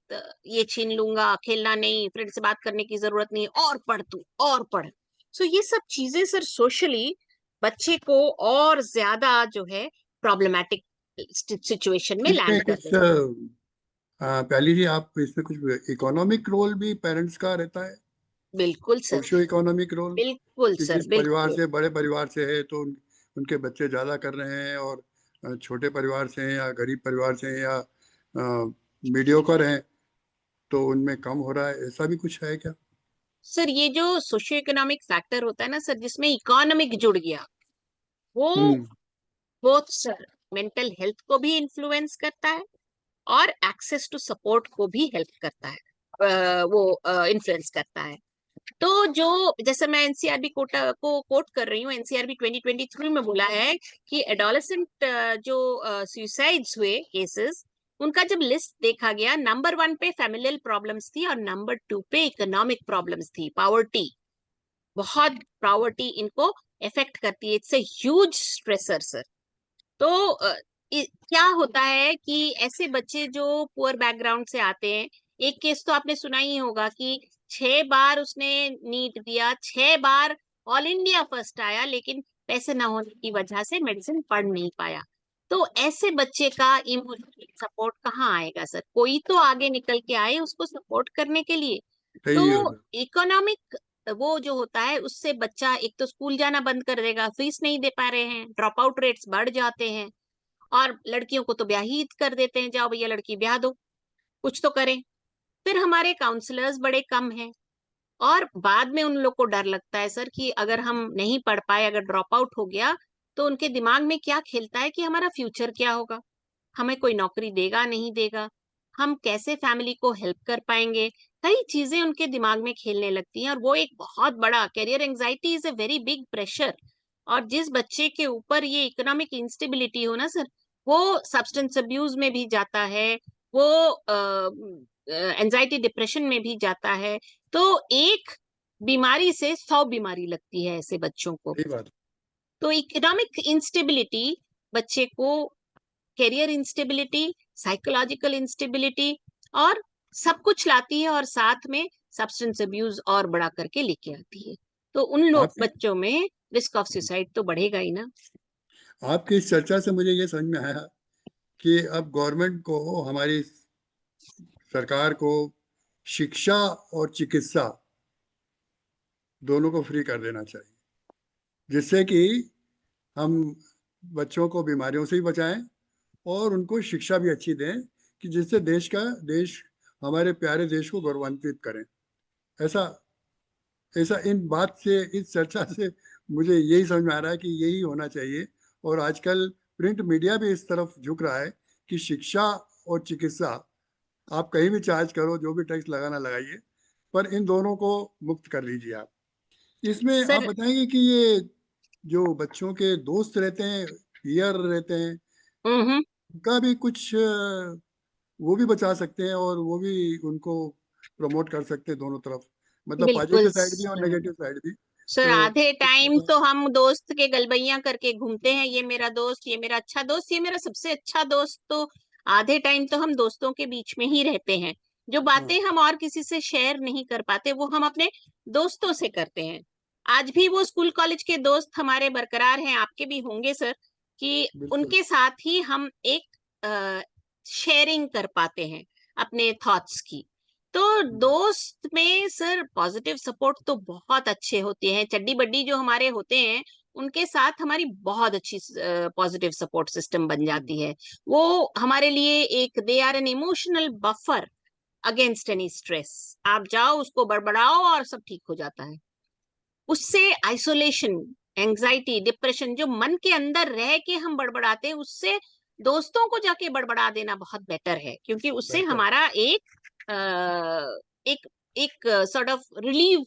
ये छीन लूंगा, खेलना नहीं, फ्रेंड से बात करने की जरूरत नहीं, और पढ़ तू, और पढ़। सो ये सब चीजें सर सोशली बच्चे को और ज्यादा जो है प्रॉब्लमैटिक सिचुएशन में इसमें लैंड कर कुछ देते हैं। पहली जी, आप इसमें कुछ इकोनॉमिक रोल भी पेरेंट्स का रहता है? बिल्कुल सर, सोशियो इकोनॉमिक रोल, बिल्कुल कि सर, जिस परिवार बिल्कुल। से, बड़े परिवार से है तो उनके बच्चे ज़्यादा कर रहे हैं, और छोटे परिवार से हैं या गरीब परिवार से हैं या मीडियोकर हैं, तो उनमें कम हो रहा है, ऐसा भी कुछ है क्या? सर ये जो सोशियो इकोनॉमिक फैक्टर होता है ना सर, जिसमें इकोनॉमिक जुड़ गया, वो हम्म। बोथ सर मेंटल हेल्थ को भी इन्फ्लुएंस करता है और एक्सेस टू सपोर्ट को भी हेल्प करता है, वो इन्फ्लुएंस करता है। तो जो जैसे मैं एनसीआरबी कोटा को कोट कर रही हूँ, एनसीआरबी 2023 में बोला है कि एडोलेसेंट जो सुसाइड्स हुए केसेस, उनका जब लिस्ट देखा गया, नंबर 1 पे फैमिलियल प्रॉब्लम्स थी और नंबर 2 पे इकोनॉमिक प्रॉब्लम्स थी। पावर्टी, बहुत पावर्टी इनको इफेक्ट करती है, it's a huge stressor sir. तो क्या होता है कि ऐसे बच्चे जो पुअर बैकग्राउंड से आते हैं, एक केस तो आपने सुना ही होगा कि 6 बार उसने नीट दिया, 6 बार ऑल इंडिया फर्स्ट आया, लेकिन पैसे न होने की वजह से मेडिसिन पढ़ नहीं पाया। तो ऐसे बच्चे का इमोशनल सपोर्ट कहाँ आएगा सर? कोई तो आगे निकल के आए उसको सपोर्ट करने के लिए। सही तो बात इकोनॉमिक वो जो होता है, उससे बच्चा एक तो स्कूल जाना बंद कर देगा, फीस नहीं दे पा रहे हैं, ड्रॉप आउट रेट्स बढ़ जाते हैं, और लड़कियों को तो ब्याह ही कर देते हैं, जाओ भैया लड़की ब्याह दो, कुछ तो करें। फिर हमारे काउंसलर्स बड़े कम हैं, और बाद में उन लोग को डर लगता है सर कि अगर हम नहीं पढ़ पाए, अगर ड्रॉप आउट हो गया, तो उनके दिमाग में क्या खेलता है कि हमारा फ्यूचर क्या होगा, हमें कोई नौकरी देगा नहीं देगा, हम कैसे फैमिली को हेल्प कर पाएंगे। कई चीजें उनके दिमाग में खेलने लगती हैं, और वो एक बहुत बड़ा career anxiety is a very big pressure. और जिस बच्चे के ऊपर ये इकोनॉमिक इंस्टेबिलिटी हो ना सर, वो सब्सटेंस अब्यूज में भी जाता है, वो एंजाइटी डिप्रेशन में भी जाता है। तो एक बीमारी से 100 बीमारी लगती है ऐसे बच्चों को। सही बात। तो इकोनॉमिक इंस्टेबिलिटी बच्चे को कैरियर इंस्टेबिलिटी, साइकोलॉजिकल इंस्टेबिलिटी और सब कुछ लाती है, और साथ में सब्सटेंस अब्यूज और बड़ा करके लेके आती है। तो उन लोग आपकी बच्चों में रिस्क ऑफ सुसाइड तो बढ़ेगा ही ना। आपकी इस चर्चा से मुझे ये समझ में आया कि अब गवर्नमेंट को, हमारी सरकार को, शिक्षा और चिकित्सा दोनों को फ्री कर देना चाहिए, जिससे कि हम बच्चों को बीमारियों से भी बचाएं और उनको शिक्षा भी अच्छी दें, कि जिससे देश हमारे प्यारे देश को गौरवान्वित करें। ऐसा ऐसा इन बात से, इस चर्चा से मुझे यही समझ में आ रहा है कि यही होना चाहिए। और आजकल प्रिंट मीडिया भी इस तरफ झुक रहा है कि शिक्षा और चिकित्सा आप कहीं भी चार्ज करो, जो भी टैक्स लगाना लगाइए, पर इन दोनों को मुक्त कर लीजिए आप। इसमें आप सर बताएंगे कि ये जो बच्चों के दोस्त रहते हैं, पीयर रहते हैं, हम्म, उनका भी कुछ वो भी बचा सकते हैं और वो भी उनको प्रमोट कर सकते हैं दोनों तरफ, मतलब बिल्कुल पॉजिटिव साइड भी और सर। नेगेटिव साइड भी। सर तो आधे टाइम तो हम दोस्त के गलबैया करके घूमते हैं, ये मेरा दोस्त, ये मेरा अच्छा दोस्त, ये मेरा सबसे अच्छा दोस्त। तो आधे टाइम तो हम दोस्तों के बीच में ही रहते हैं। जो हाँ, बातें हम और किसी से शेयर नहीं कर पाते, वो हम अपने दोस्तों से करते हैं। आज भी वो स्कूल कॉलेज के दोस्त हमारे बरकरार हैं, आपके भी होंगे सर, कि बिल्कुल। उनके साथ ही हम एक शेयरिंग कर पाते हैं अपने थॉट्स की। तो दोस्त में सर पॉजिटिव सपोर्ट तो बहुत अच्छे होते हैं, चड्डी बड्डी जो हमारे होते हैं, उनके साथ हमारी बहुत अच्छी पॉजिटिव सपोर्ट सिस्टम बन जाती है। वो हमारे लिए एक, they are an emotional buffer against any stress. आप जाओ उसको बड़बड़ाओ और सब ठीक हो जाता है। उससे आइसोलेशन, एंजाइटी, डिप्रेशन जो मन के अंदर रह के हम बड़बड़ाते हैं, उससे दोस्तों को जाके बड़बड़ा देना बहुत बेटर है, क्योंकि उससे बेहतर। हमारा एक एक सॉर्ट ऑफ रिलीव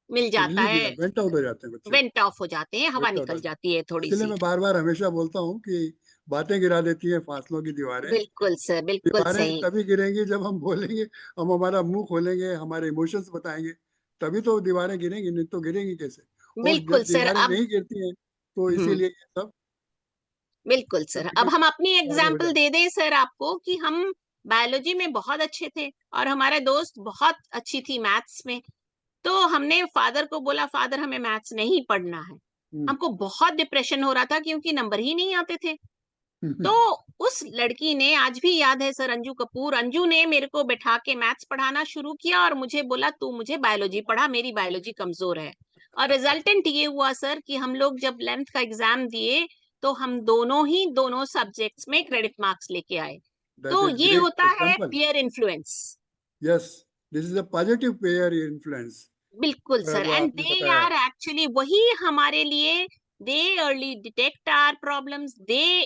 मिल जाता रिलीफ है, मिला, वेंट आउट हो जाते हैं बच्चे, वेंट ऑफ हो जाते हैं, हवा वेंट आउट हो निकल जाते जाती है हैं। थोड़ी इसलिए सी। मैं बार बार हमेशा बोलता हूँ कि बातें गिरा देती हैं फासलों की दीवारें। बिल्कुल सर, बिल्कुल दीवारें सही। तभी गिरेंगी जब हम बोलेंगे, हम हमारा मुंह खोलेंगे, हमारे इमोशंस बताएंगे, तभी तो दीवारें गिरेंगी, नहीं तो गिरेंगी कैसे? और बिल्कुल जब सर। दीवारें अब नहीं गिरती हैं, तो हम्म, इसीलिए ये सब बिल्कुल सर, अब तकलीफ हम अपनी आगे हो एग्जाम्पल जाती दे दें सर आपको कि हम बायोलॉजी में बहुत अच्छे थे, और हमारे दोस्त बहुत अच्छी थी मैथ्स में। तो हमने फादर को बोला, फादर हमें मैथ्स नहीं पढ़ना है। है। हमको बहुत डिप्रेशन हो रहा था क्योंकि नंबर ही नहीं आते थे। तो उस लड़की ने, आज भी याद है सर, अंजू कपूर, अंजू ने मेरे को बैठा के मैथ्स पढ़ाना शुरू किया और मुझे बोला तू मुझे बायोलॉजी पढ़ा, मेरी बायोलॉजी कमजोर है। और रिजल्टेंट ये हुआ सर कि हम लोग जब 11th का एग्जाम दिए, तो हम दोनों ही दोनों सब्जेक्ट्स में क्रेडिट मार्क्स लेके आए। दैट तो इज ये ग्रेट होता है example. Peer influence. Yes, this is a positive peer influence, बिल्कुल सर, जो एंड आपने दे बताया। आर एक्चुअली वही हमारे लिए, they early detect our problems, they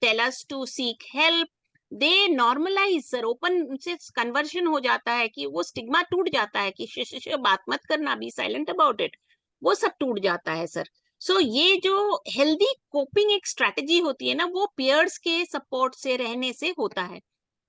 tell us to seek help, they normalise sir, open से कन्वर्शन हो जाता है कि वो स्टिग्मा टूट जाता है कि बात मत करना, बी साइलेंट अबाउट इट, वो सब टूट जाता है सर। सो ये जो हेल्दी कोपिंग एक स्ट्रेटेजी होती है ना, वो पियर्स के सपोर्ट से रहने से होता है।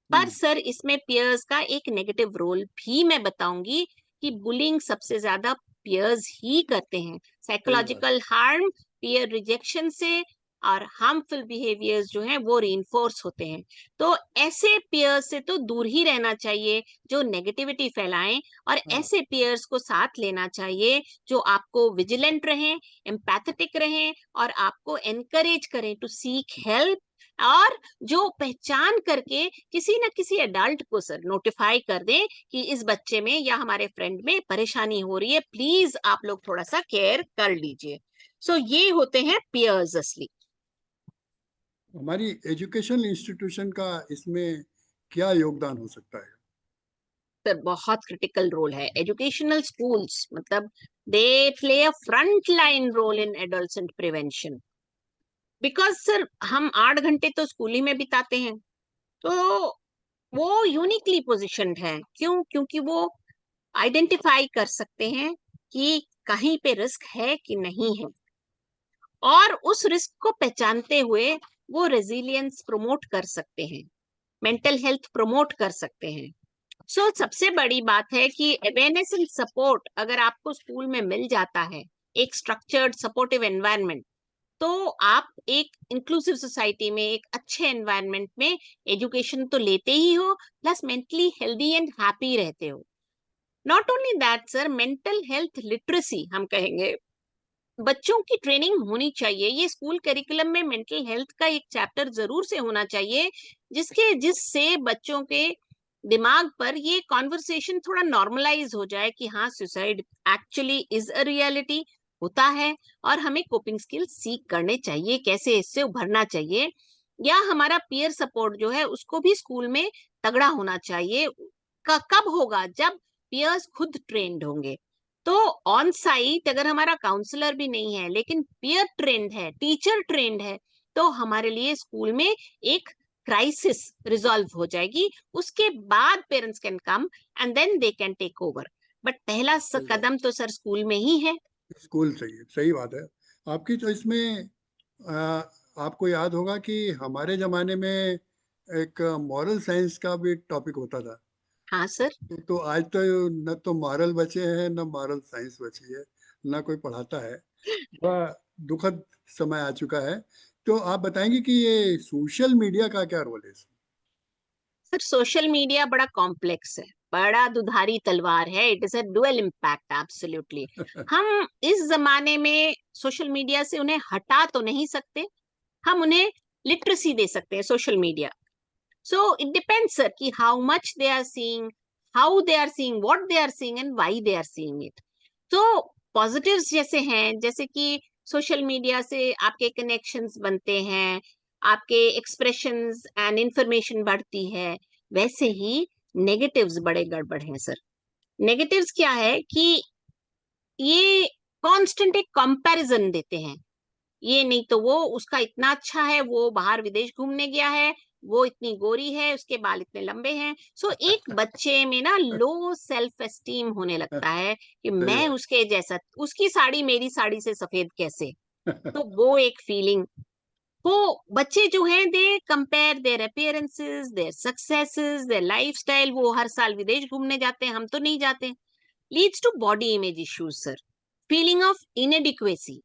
पर सर इसमें पियर्स का एक नेगेटिव रोल भी मैं बताऊंगी कि बुलिंग सबसे ज्यादा पियर्स ही करते हैं। सही बात। साइकोलॉजिकल हार्म पियर रिजेक्शन से और हार्मफुल बिहेवियर्स जो हैं वो रीइंफोर्स होते हैं। तो ऐसे पियर्स से तो दूर ही रहना चाहिए जो नेगेटिविटी फैलाएं, और हाँ, ऐसे पियर्स को साथ लेना चाहिए जो आपको विजिलेंट रहें, एम्पैथेटिक रहें और आपको एनकरेज करें टू सीक हेल्प, और जो पहचान करके किसी न किसी एडल्ट को सर नोटिफाई कर दें कि इस बच्चे में या हमारे फ्रेंड में परेशानी हो रही है, प्लीज आप लोग थोड़ा सा केयर कर लीजिए। सो ये होते हैं पियर्स असली। हमारी एजुकेशन इंस्टीट्यूशन का इसमें क्या योगदान हो सकता है? सर बहुत क्रिटिकल रोल है एजुकेशनल स्कूल्स, मतलब they play a front line role in adolescent prevention. Because sir हम 8 घंटे तो स्कूल ही में बिताते हैं, तो वो यूनिकली पोजिशन्ड है। क्यों? क्योंकि वो आइडेंटिफाई कर सकते हैं कि कहीं पे रिस्क है कि नहीं है, और उस रिस्क को पहचानते हुए वो रेजिलियंस प्रमोट कर सकते हैं, मेंटल हेल्थ प्रमोट कर सकते हैं। सो सबसे बड़ी बात है कि अवेयरनेस एंड सपोर्ट अगर आपको स्कूल में मिल जाता है, एक स्ट्रक्चर्ड सपोर्टिव एनवायरनमेंट, तो आप एक इंक्लूसिव सोसाइटी में, एक अच्छे एनवायरनमेंट में एजुकेशन तो लेते ही हो, plus mentally healthy and happy रहते हो। Not only that sir, mental health literacy हम कहेंगे, बच्चों की ट्रेनिंग होनी चाहिए। ये स्कूल करिकुलम में मेंटल हेल्थ का एक चैप्टर जरूर से होना चाहिए, जिससे बच्चों के दिमाग पर ये कॉन्वर्सेशन थोड़ा नॉर्मलाइज हो जाए कि हाँ, suicide actually is a reality, होता है, और हमें कोपिंग स्किल्स सीख करने चाहिए, कैसे इससे उभरना चाहिए। या हमारा पीयर सपोर्ट जो है उसको भी स्कूल में तगड़ा होना चाहिए। कब होगा? जब पियर्स खुद ट्रेंड होंगे। तो ऑन साइट अगर हमारा काउंसलर भी नहीं है लेकिन पीयर ट्रेंड है, टीचर ट्रेंड है, तो हमारे लिए स्कूल में एक क्राइसिस रिजॉल्व हो जाएगी। उसके बाद parents can come and then they can take over, but पहला सही बात। कदम तो सर स्कूल में ही है। स्कूल चाहिए, सही बात है आपकी। तो इसमें आ, आपको याद होगा कि हमारे जमाने में एक मॉरल साइंस का भी टॉपिक होता था। हाँ सर। तो आज तो न तो मॉरल बचे हैं न मॉरल साइंस बची है, न कोई पढ़ाता है। वह दुखद समय आ चुका है। तो आप बताएंगे कि ये सोशल मीडिया का क्या रोल है इसमें? सर सोशल मीडिया बड़ा कॉम्प्लेक्स है, बड़ा दुधारी तलवार है, it is a dual impact absolutely. हम इस जमाने में सोशल मीडिया से उन्हें हटा तो नहीं सकते, हम उन्हें लिटरेसी दे सकते हैं social media. So it depends sir कि how much they are seeing, how they are seeing, what they are seeing and why they are seeing it. तो पॉजिटिव्स जैसे हैं, जैसे कि सोशल मीडिया से आपके कनेक्शंस बनते हैं, आपके एक्सप्रेशंस एंड इंफॉर्मेशन बढ़ती है, वैसे ही नेगेटिव्स बड़े गड़बड़ हैं सर। नेगेटिव्स क्या है कि ये कांस्टेंट एक कंपैरिजन देते हैं, ये नहीं तो वो उसका इतना अच्छा है, वो बाहर विदेश घूमने गया है, वो इतनी गोरी है, उसके बाल इतने लंबे हैं। सो एक बच्चे में ना लो सेल्फ एस्टीम होने लगता है कि सही मैं बात। उसके जैसा, उसकी साड़ी मेरी साड़ी से सफेद कैसे। तो वो एक फीलिंग, वो बच्चे जो हैं they compare their appearances, their successes, their lifestyle, वो हर साल विदेश घूमने जाते हैं, हम तो नहीं जाते। Leads to body image issues sir, feeling of inadequacy,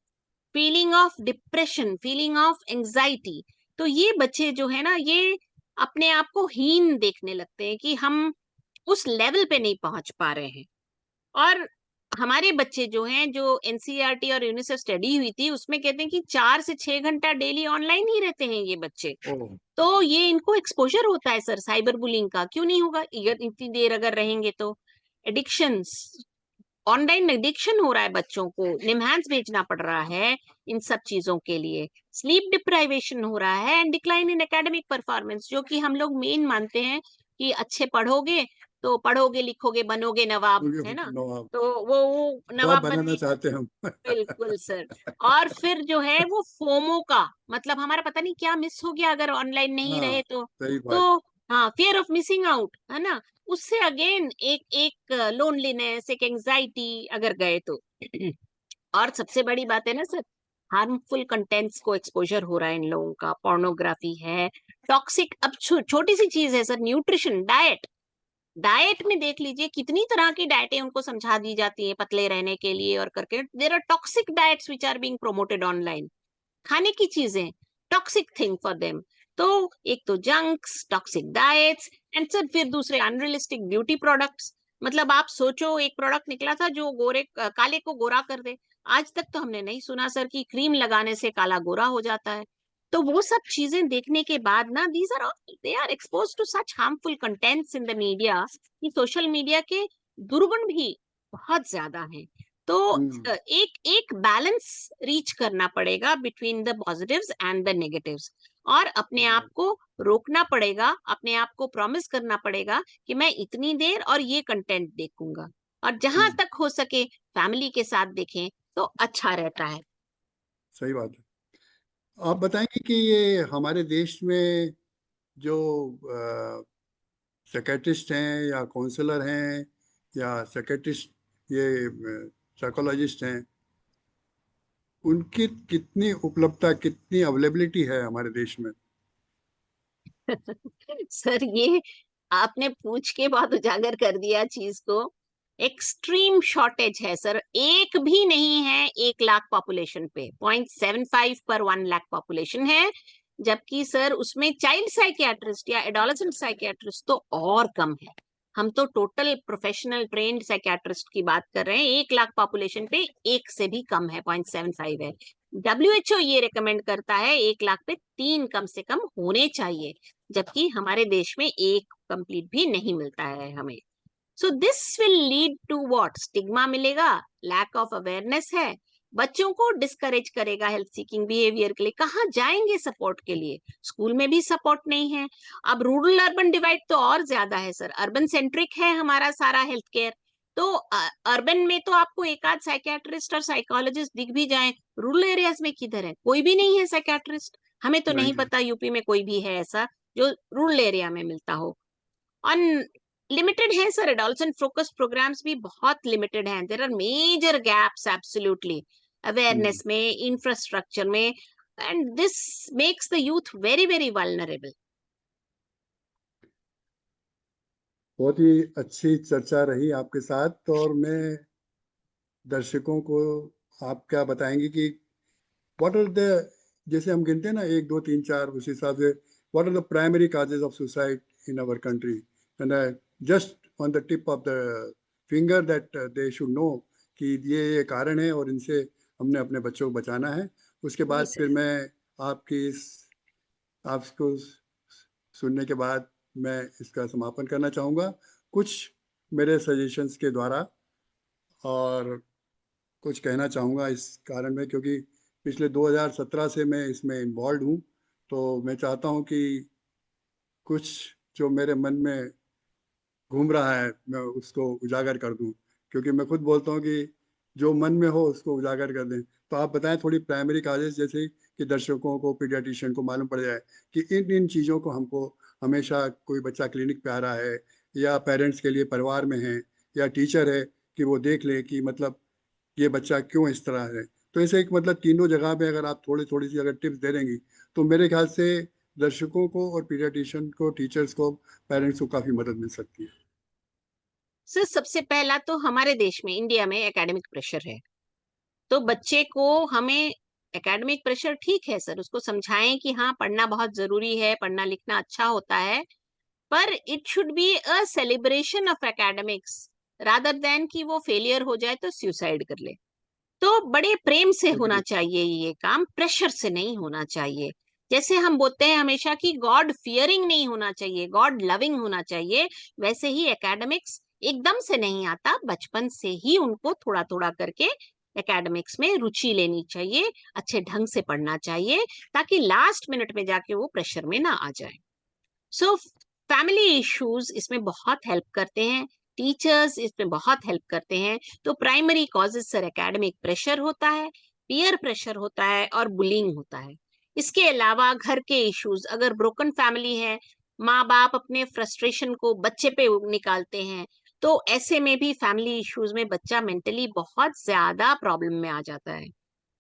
feeling of depression, feeling of anxiety. तो ये बच्चे जो है ना, ये अपने आप को हीन देखने लगते हैं कि हम उस लेवल पे नहीं पहुंच पा रहे हैं। और हमारे बच्चे जो हैं, जो एनसीईआरटी और यूनिसेफ स्टडी हुई थी उसमें कहते हैं कि 4 से 6 घंटा डेली ऑनलाइन ही रहते हैं ये बच्चे। ओह। तो ये इनको एक्सपोजर होता है सर साइबर बुलिंग का, क्यों नहीं होगा इतनी देर अगर रहेंगे तो। एडिक्शंस, ऑनलाइन एडिक्शन हो रहा है बच्चों को, निमहांस भेजना पड़ रहा है इन सब चीजों के लिए। स्लीप डिप्राइवेशन हो रहा है and decline in academic performance, जो कि हम लोग मेन मानते हैं कि अच्छे पढ़ोगे तो पढ़ोगे लिखोगे बनोगे नवाब, मुझे है ना। नवाब तो वो नवाब नवाब बनाना बनने, चाहते हैं हम। बिल्कुल सर। और फिर जो है वो फोमो का मतलब हमारा पता नहीं क्या मिस हो गया अगर ऑनलाइन नहीं हाँ, रहे तो। सही तो बात। हाँ, फियर ऑफ मिसिंग आउट, है ना। उससे अगेन एक एक लोनलीनेस, एक एंजाइटी अगर गए तो। और सबसे बड़ी बात है ना सर, हार्मफुल कंटेंट्स को एक्सपोजर हो रहा है इन लोगों का, पोर्नोग्राफी है, टॉक्सिक। अब छोटी सी चीज है सर, न्यूट्रिशन, डाइट। डाइट में देख लीजिए कितनी तरह की डाइटें उनको समझा दी जाती है पतले रहने के लिए और करके। There are toxic diets which are being promoted online. खाने की चीजें टॉक्सिक थिंग फॉर देम। तो एक तो junks, toxic diets, and sir फिर दूसरे अनरियलिस्टिक ब्यूटी प्रोडक्ट्स। मतलब आप सोचो एक प्रोडक्ट निकला था जो काले को गोरा कर दे। आज तक तो हमने नहीं सुना सर कि क्रीम लगाने से काला गोरा हो जाता है। तो वो सब चीजें देखने के बाद ना, these are all, they are expose to such harmful contents in the media कि सोशल मीडिया के दुर्गुण भी बहुत ज्यादा हैं। तो एक एक बैलेंस रीच करना पड़ेगा between the positives and the negatives. और अपने आप को रोकना पड़ेगा, अपने आप को प्रॉमिस करना पड़ेगा कि मैं इतनी देर और ये कंटेंट देखूंगा। और जहां तक हो सके फैमिली के साथ देखें तो अच्छा रहता है। सही बात है। आप बताएंगे कि ये हमारे देश में जो साइकेट्रिस्ट हैं या काउंसलर हैं या साइकेट्रिस्ट, ये साइकोलॉजिस्ट हैं, उनकी कितनी उपलब्धता, कितनी अवेलेबिलिटी है हमारे देश में? सर ये आपने पूछ के बहुत उजागर कर दिया चीज को। एक्सट्रीम शॉर्टेज है सर, एक भी नहीं है 1 लाख पॉपुलेशन पे, 0.75 पर 1 लाख पॉपुलेशन है। जबकि सर उसमें चाइल्ड साइकियाट्रिस्ट या एडोलेसेंट साइकियाट्रिस्ट तो और कम है। हम तो टोटल प्रोफेशनल ट्रेन्ड साइकियाट्रिस्ट की बात कर रहे हैं, 1 लाख पॉपुलेशन पे एक से भी कम है, 0.75 है। WHO ये रिकमेंड करता है 1 लाख पे 3 कम से कम होने चाहिए, जबकि हमारे देश में एक कंप्लीट भी नहीं मिलता है हमें। So this will lead to what, stigma मिलेगा, लैक ऑफ अवेयरनेस है, बच्चों को डिस्करेज करेगा हेल्थ सीकिंग बिहेवियर के लिए। कहाँ जाएंगे सपोर्ट के लिए, स्कूल में भी सपोर्ट नहीं है। अब रूरल अर्बन डिवाइड तो और ज्यादा है सर, अर्बन सेंट्रिक है हमारा सारा हेल्थ केयर। तो अर्बन में तो आपको एक आध साइकियाट्रिस्ट और साइकोलॉजिस्ट दिख भी जाए, रूरल एरियाज में किधर है, कोई भी नहीं है साइकियाट्रिस्ट। हमें तो नहीं नहीं। पता यूपी में कोई भी है ऐसा जो रूरल एरिया में मिलता हो। लिमिटेड है सर, एडोलसेंट फोकस प्रोग्राम्स भी बहुत लिमिटेड हैं। There are major gaps absolutely, awareness में, इंफ्रास्ट्रक्चर में, and this makes the youth very very vulnerable. बहुत ही अच्छी चर्चा रही आपके साथ। और मैं दर्शकों को आप क्या बताएंगे कि व्हाट आर द, जैसे हम गिनते हैं ना 1 2 3 4, उस हिसाब से what are the primary causes of suicide in our country, and just on the tip of the finger that they should know कि ये कारण है और इनसे हमने अपने बच्चों को बचाना है। उसके जी बाद फिर सर। मैं आपकी आपको सुनने के बाद मैं इसका समापन करना चाहूँगा कुछ मेरे सजेशंस के द्वारा। और कुछ कहना चाहूँगा इस कारण में, क्योंकि पिछले 2017 से मैं इसमें इन्वॉल्व हूँ। तो मैं चाहता हूँ कि कुछ जो मेरे मन में घूम रहा है मैं उसको उजागर कर दूं, क्योंकि मैं खुद बोलता हूँ कि जो मन में हो उसको उजागर कर दें। तो आप बताएं थोड़ी प्राइमरी काजेज, जैसे कि दर्शकों को, पीडियाट्रिशियन को मालूम पड़ जाए कि इन इन चीज़ों को हमको हमेशा, कोई बच्चा क्लिनिक पे आ रहा है या पेरेंट्स के लिए परिवार में है या टीचर है, कि वो देख ले कि मतलब ये बच्चा क्यों इस तरह है। तो ऐसे एक मतलब तीनों जगह पे अगर आप थोड़ी थोड़ी सी अगर टिप्स दे देंगी तो मेरे ख्याल से दर्शकों को और पीडियाट्रिशियन को, टीचर्स को, पेरेंट्स को काफ़ी मदद मिल सकती है। सर सबसे पहला तो हमारे देश में, इंडिया में एकेडमिक प्रेशर है। तो बच्चे को हमें, एकेडमिक प्रेशर ठीक है सर, उसको समझाएं कि हाँ पढ़ना बहुत जरूरी है, पढ़ना लिखना अच्छा होता है, पर it should be a celebration of academics rather than कि वो फेलियर हो जाए तो सुसाइड कर ले। तो बड़े प्रेम से होना एग्री। चाहिए ये काम, प्रेशर से नहीं होना चाहिए। जैसे हम बोलते हैं हमेशा कि गॉड फियरिंग नहीं होना चाहिए, गॉड लविंग होना चाहिए, वैसे ही एकेडमिक्स एकदम से नहीं आता, बचपन से ही उनको थोड़ा थोड़ा करके एकेडमिक्स में रुचि लेनी चाहिए, अच्छे ढंग से पढ़ना चाहिए, ताकि लास्ट मिनट में जाके वो प्रेशर में ना आ जाए। सो फैमिली इश्यूज इसमें बहुत हेल्प करते हैं, टीचर्स इसमें बहुत हेल्प करते हैं। तो primary causes sir academic pressure होता है, पीयर प्रेशर होता है और बुलिंग होता है। इसके अलावा घर के इश्यूज, अगर ब्रोकन फैमिली है, माँ बाप अपने फ्रस्ट्रेशन को बच्चे पे निकालते हैं, तो ऐसे में भी फैमिली इश्यूज में बच्चा मेंटली बहुत ज्यादा प्रॉब्लम में आ जाता है।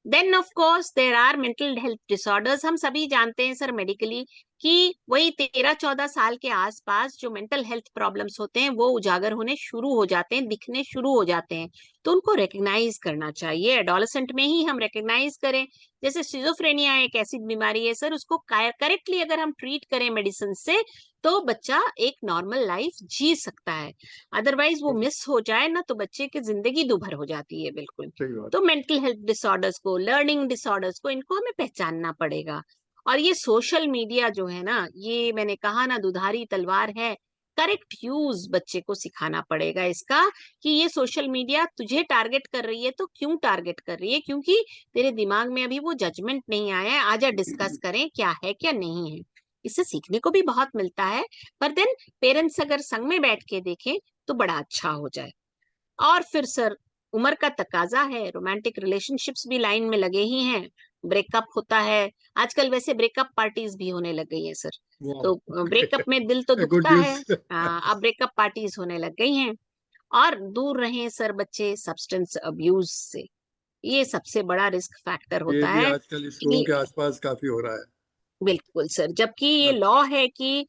Then of course there are mental health disorders. हम सभी जानते हैं सर मेडिकली कि वही 13-14 साल के आसपास जो मेंटल हेल्थ प्रॉब्लम्स होते हैं वो उजागर होने शुरू हो जाते हैं, दिखने शुरू हो जाते हैं। तो उनको रिकग्नाइज करना चाहिए, एडोलेसेंट में ही हम रिकग्नाइज करें। जैसे सिजोफ्रेनिया एक ऐसी बीमारी है सर, उसको करेक्टली अगर हम ट्रीट करें मेडिसिन से, तो बच्चा एक नॉर्मल लाइफ जी सकता है। अदरवाइज वो मिस हो जाए ना, तो बच्चे की जिंदगी दुभर हो जाती है बिल्कुल। सही बात। तो मेंटल हेल्थ डिसऑर्डर्स को, लर्निंग डिसऑर्डर्स को, इनको हमें पहचानना पड़ेगा। और ये सोशल मीडिया जो है ना, ये मैंने कहा ना दुधारी तलवार है। करेक्ट यूज बच्चे को सिखाना पड़ेगा इसका, कि ये सोशल मीडिया तुझे टारगेट कर रही है तो क्यों टारगेट कर रही है, क्योंकि तेरे दिमाग में अभी वो जजमेंट नहीं आया है, आजा डिस्कस करें क्या है क्या नहीं है। इससे सीखने को भी बहुत मिलता है, पर देन पेरेंट्स अगर संग में बैठ के देखें तो बड़ा अच्छा हो जाए। और फिर सर उम्र का तकाजा है, रोमांटिक रिलेशनशिप्स भी लाइन में लगे ही हैं, ब्रेकअप होता है। आजकल वैसे ब्रेकअप पार्टीज भी होने लग गई हैं सर। तो ब्रेकअप में दिल तो गुड दुखता है, न्यूज। अब ब्रेकअप पार्टीज होने लग गई हैं। और दूर रहें सर बच्चे सब्सटेंस अब्यूज से, ये सबसे बड़ा रिस्क फैक्टर ये होता भी है आजकल स्कूलों कि के आसपास काफी हो रहा है। बिल्कुल सर, जबकि ये लॉ है कि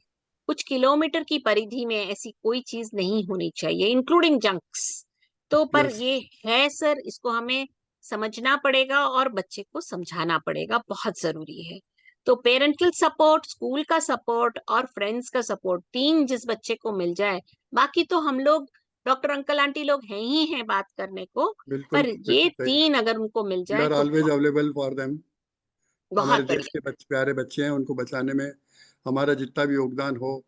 कुछ किलोमीटर की परिधि में ऐसी कोई चीज नहीं होनी चाहिए, इंक्लूडिंग जंक्स। तो पर यस। ये है सर, इसको हमें समझना पड़ेगा और बच्चे को समझाना पड़ेगा, बहुत जरूरी है। तो पेरेंटल सपोर्ट, स्कूल का सपोर्ट और फ्रेंड्स का सपोर्ट, तीन जिस बच्चे को मिल जाए, बाकी तो हम लोग डॉक्टर अंकल आंटी लोग हैं ही हैं बात करने को, बिल्कुल पर ये बिल्कुल सही। तीन अगर उनको मिल वी जाए आर तो ऑलवेज अवेलेबल फॉर देम। हमारे बहुत देश बढ़िया। के प्यारे बच्चे हैं, उनको बचाने में हमारा जितना भी योगदान हो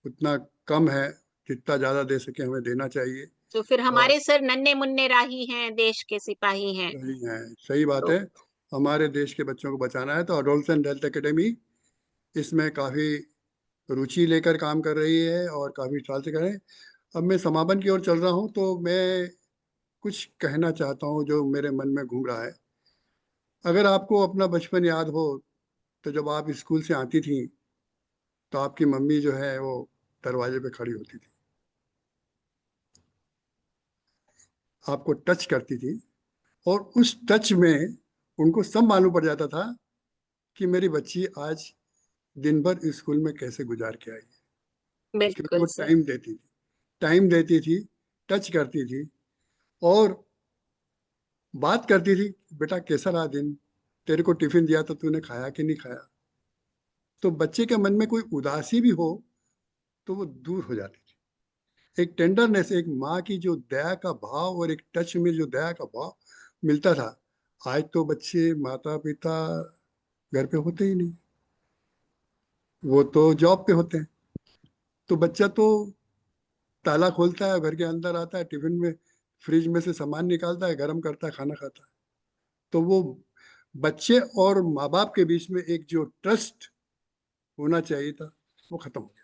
उतना कम है। जितना ज्यादा दे सके हमें देना चाहिए। तो फिर और हमारे सर नन्हे मुन्ने राही हैं, देश के सिपाही हैं। सही है, सही बात तो है। हमारे देश के बच्चों को बचाना है तो अडोल्सेंट हेल्थ एकेडमी इसमें काफी रुचि लेकर काम कर रही है और काफी साल से कर रहे हैं। अब मैं समापन की ओर चल रहा हूँ तो मैं कुछ कहना चाहता हूँ जो मेरे मन में घूम रहा है। अगर आपको अपना बचपन याद हो तो जब आप स्कूल से आती थी तो आपकी मम्मी जो है वो दरवाजे पे खड़ी होती थी, आपको टच करती थी, और उस टच में उनको सब मालूम पड़ जाता था कि मेरी बच्ची आज दिन भर स्कूल में कैसे गुजार के आई है। क्योंकि बिल्कुल वो सर। टाइम देती थी, टच करती थी और बात करती थी, बेटा कैसा रहा दिन, तेरे को टिफिन दिया तो तूने खाया कि नहीं खाया। तो बच्चे के मन में कोई उदासी भी हो तो वो दूर हो जाती थी। एक टेंडरनेस, एक माँ की जो दया का भाव और एक टच में जो दया का भाव मिलता था, आज तो बच्चे माता पिता घर पे होते ही नहीं, वो तो जॉब पे होते हैं। तो बच्चा तो ताला खोलता है, घर के अंदर आता है, टिफिन में फ्रिज में से सामान निकालता है, गर्म करता है, खाना खाता है। तो वो बच्चे और माँ बाप के बीच में एक जो ट्रस्ट होना चाहिए था वो खत्म हो गया।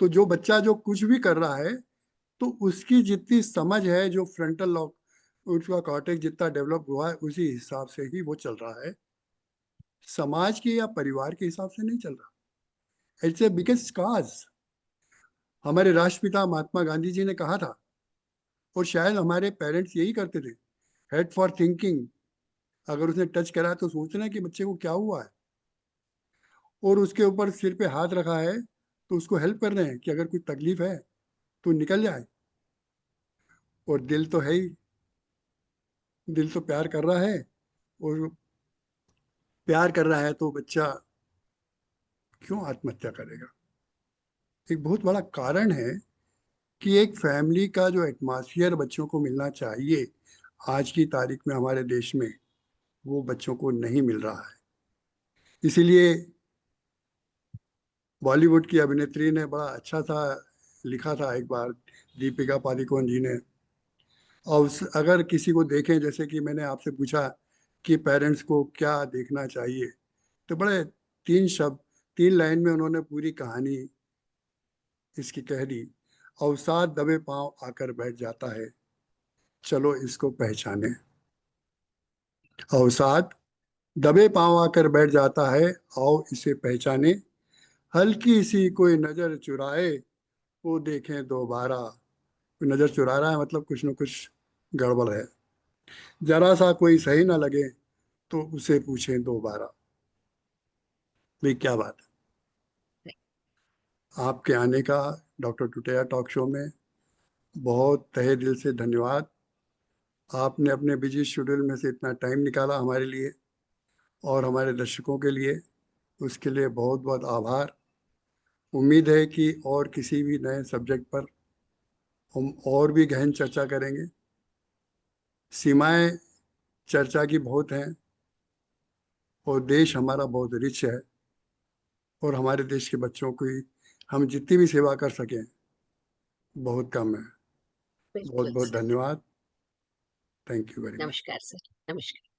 तो जो बच्चा जो कुछ भी कर रहा है तो उसकी जितनी समझ है, जो फ्रंटल लॉक उसका कॉर्टेक्स जितना डेवलप हुआ है उसी हिसाब से ही वो चल रहा है, समाज के या परिवार के हिसाब से नहीं चल रहा। इट्स ए बिगेस्ट काज। हमारे राष्ट्रपिता महात्मा गांधी जी ने कहा था, और शायद हमारे पेरेंट्स यही करते थे, हेड फॉर थिंकिंग। अगर उसने टच करा तो सोचना कि बच्चे को क्या हुआ है, और उसके ऊपर सिर पे हाथ रखा है तो उसको हेल्प कर रहे हैं कि अगर कोई तकलीफ है तो निकल जाए। और दिल तो है ही, दिल तो प्यार कर रहा है, और प्यार कर रहा है तो बच्चा क्यों आत्महत्या करेगा। एक बहुत बड़ा कारण है कि एक फैमिली का जो एटमॉस्फेयर बच्चों को मिलना चाहिए आज की तारीख में हमारे देश में, वो बच्चों को नहीं मिल रहा है। इसीलिए बॉलीवुड की अभिनेत्री ने बड़ा अच्छा सा लिखा था एक बार, दीपिका पादुकोण जी ने। और अगर किसी को देखें, जैसे कि मैंने आपसे पूछा कि पेरेंट्स को क्या देखना चाहिए, तो बड़े तीन शब्द, तीन लाइन में उन्होंने पूरी कहानी इसकी कह दी, अवसाद दबे पांव आकर बैठ जाता है, चलो इसको पहचाने। अवसाद दबे पांव आकर बैठ जाता है, आओ इसे पहचाने। हल्की सी कोई नजर चुराए, वो देखें दोबारा। कोई नजर चुरा रहा है मतलब कुछ न कुछ गड़बड़ है। जरा सा कोई सही ना लगे तो उसे पूछें दोबारा। भाई क्या बात है। आपके आने का डॉक्टर टुटेजा टॉक शो में बहुत तहे दिल से धन्यवाद। आपने अपने बिजी शेड्यूल में से इतना टाइम निकाला हमारे लिए और हमारे दर्शकों के लिए, उसके लिए बहुत बहुत आभार। उम्मीद है कि और किसी भी नए सब्जेक्ट पर हम और भी गहन चर्चा करेंगे। सीमाएं चर्चा की बहुत हैं और देश हमारा बहुत रिच है और हमारे देश के बच्चों की हम जितनी भी सेवा कर सकें बहुत कम है। बहुत बिल्कुल बहुत सर। धन्यवाद। Thank you very much. नमस्कार सर। नमस्कार।